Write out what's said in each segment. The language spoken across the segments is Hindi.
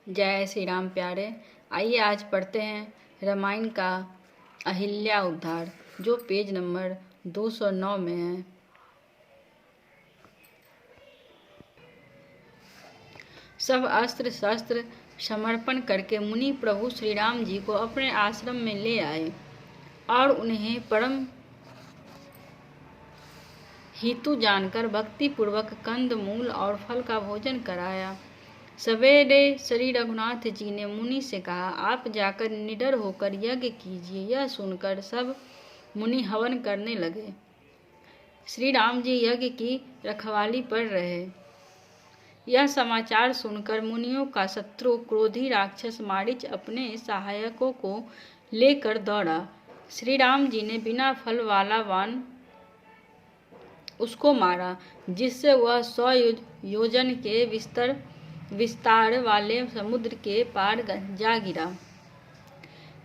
जय श्री राम प्यारे। आइए आज पढ़ते हैं रामायण का अहिल्या उद्धार, जो पेज नंबर 209 में है। सब अस्त्र शस्त्र समर्पण करके मुनि प्रभु श्री राम जी को अपने आश्रम में ले आए और उन्हें परम हितु जानकर भक्ति पूर्वक कंद मूल और फल का भोजन कराया। सवेरे श्री रघुनाथ जी ने मुनि से कहा, आप जाकर निडर होकर यज्ञ कीजिए। यह सुनकर सब मुनि हवन करने लगे। श्री राम जी यज्ञ की रखवाली पर रहे। यह समाचार सुनकर मुनियों का शत्रु क्रोधी राक्षस मारीच अपने सहायकों को लेकर दौड़ा। श्री राम जी ने बिना फल वाला बाण उसको मारा, जिससे वह 100 योजन के विस्तार वाले समुद्र के पार जा गिरा।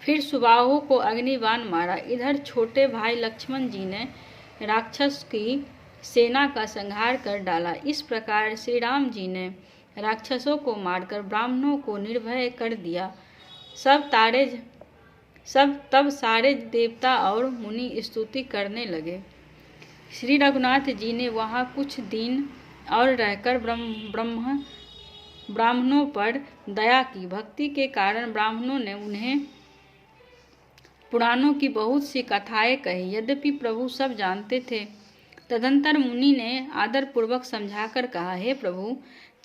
फिर सुबाहु को अग्निबाण मारा। इधर छोटे भाई लक्ष्मण जी ने राक्षस की सेना का संहार कर डाला। इस प्रकार श्री राम जी ने राक्षसों को मारकर ब्राह्मणों को निर्भय कर दिया। तब सारे देवता और मुनि स्तुति करने लगे। श्री रघुनाथ जी ने वहाँ कुछ दिन और रहकर ब्राह्मणों पर दया की। भक्ति के कारण ब्राह्मणों ने उन्हें पुराणों की बहुत सी कथाएं कही, यद्यपि प्रभु सब जानते थे। तदंतर मुनि ने आदरपूर्वक समझाकर कहा, हे प्रभु,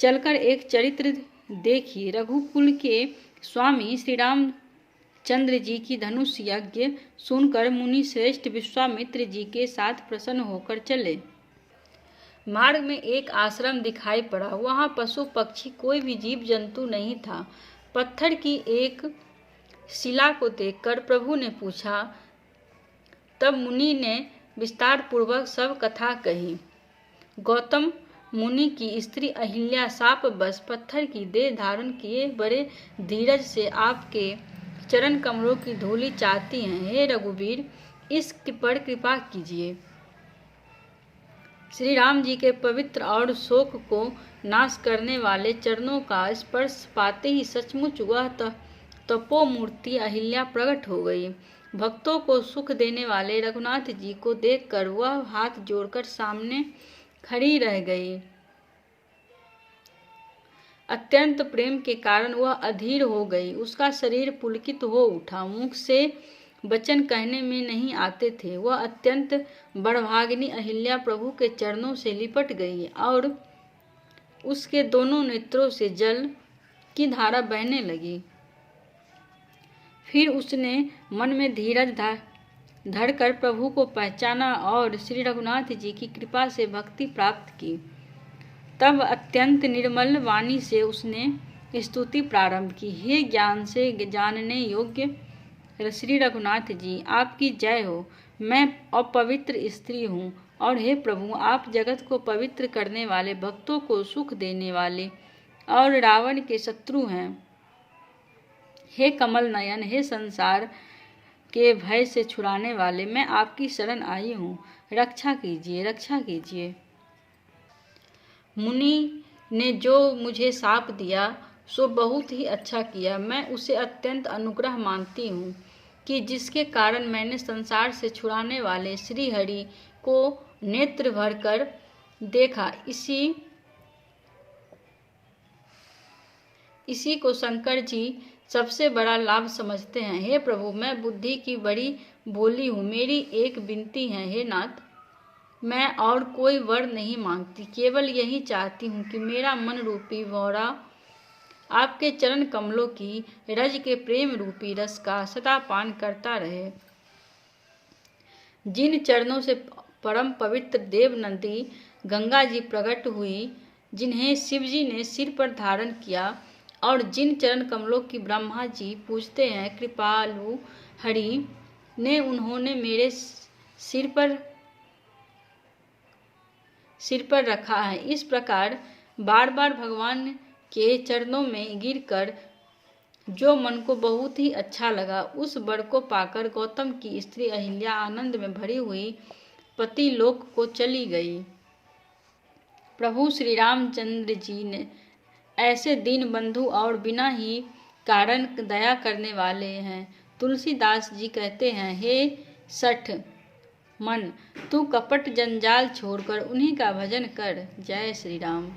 चलकर एक चरित्र देखिए। रघुकुल के स्वामी श्री रामचंद्र जी की धनुष यज्ञ सुनकर मुनि श्रेष्ठ विश्वामित्र जी के साथ प्रसन्न होकर चले। मार्ग में एक आश्रम दिखाई पड़ा। वहाँ पशु पक्षी कोई भी जीव जंतु नहीं था। पत्थर की एक शिला को देखकर प्रभु ने पूछा। तब मुनि ने विस्तार पूर्वक सब कथा कही। गौतम मुनि की स्त्री अहिल्या शाप बस पत्थर की देह धारण किए बड़े धीरज से आपके चरण कमलों की धूलि चाहती हैं। हे रघुवीर, इस पर कृपा कीजिए। श्री राम जी के पवित्र और शोक को नाश करने वाले चरणों का स्पर्श पाते ही सचमुच वह तपोमूर्ति अहिल्या प्रकट हो गई। भक्तों को सुख देने वाले रघुनाथ जी को देखकर वह हाथ जोड़कर सामने खड़ी रह गई। अत्यंत प्रेम के कारण वह अधीर हो गई। उसका शरीर पुलकित हो उठा। मुख से वचन कहने में नहीं आते थे। वह अत्यंत बड़भागिनी अहिल्या प्रभु के चरणों से लिपट गई और उसके दोनों नेत्रों से जल की धारा बहने लगी। फिर उसने मन में धीरज धरकर प्रभु को पहचाना और श्री रघुनाथ जी की कृपा से भक्ति प्राप्त की। तब अत्यंत निर्मल वाणी से उसने स्तुति प्रारंभ की। हे ज्ञान से जानने योग्य श्री रघुनाथ जी, आपकी जय हो। मैं अपवित्र स्त्री हूँ और हे प्रभु, आप जगत को पवित्र करने वाले, भक्तों को सुख देने वाले और रावण के शत्रु हैं। हे कमल नयन, हे संसार के भय से छुड़ाने वाले, मैं आपकी शरण आई हूँ। रक्षा कीजिए, रक्षा कीजिए। मुनि ने जो मुझे शाप दिया सो बहुत ही अच्छा किया। मैं उसे अत्यंत अनुग्रह मानती हूँ कि जिसके कारण मैंने संसार से छुड़ाने वाले श्री हरि को नेत्र भरकर देखा। इसी को शंकर जी सबसे बड़ा लाभ समझते हैं। हे प्रभु, मैं बुद्धि की बड़ी भोली हूँ। मेरी एक विनती है, हे नाथ, मैं और कोई वर नहीं मांगती, केवल यही चाहती हूँ कि मेरा मन रूपी भौरा आपके चरण कमलों की रज के प्रेम रूपी रस का सदा पान करता रहे। जिन चरणों से परम पवित्र देवनंदी गंगा जी प्रकट हुई, जिन्हें शिव जी ने सिर पर धारण किया और जिन चरण कमलों की ब्रह्मा जी पूजते हैं, कृपालु हरि ने उन्होंने मेरे सिर पर रखा है। इस प्रकार बार बार भगवान के चरणों में गिरकर जो मन को बहुत ही अच्छा लगा, उस वर को पाकर गौतम की स्त्री अहिल्या आनंद में भरी हुई पति लोक को चली गई। प्रभु श्री रामचंद्र जी ऐसे दीन बंधु और बिना ही कारण दया करने वाले हैं। तुलसीदास जी कहते हैं, हे सठ मन, तू कपट जंजाल छोड़कर उन्हीं का भजन कर। जय श्री राम।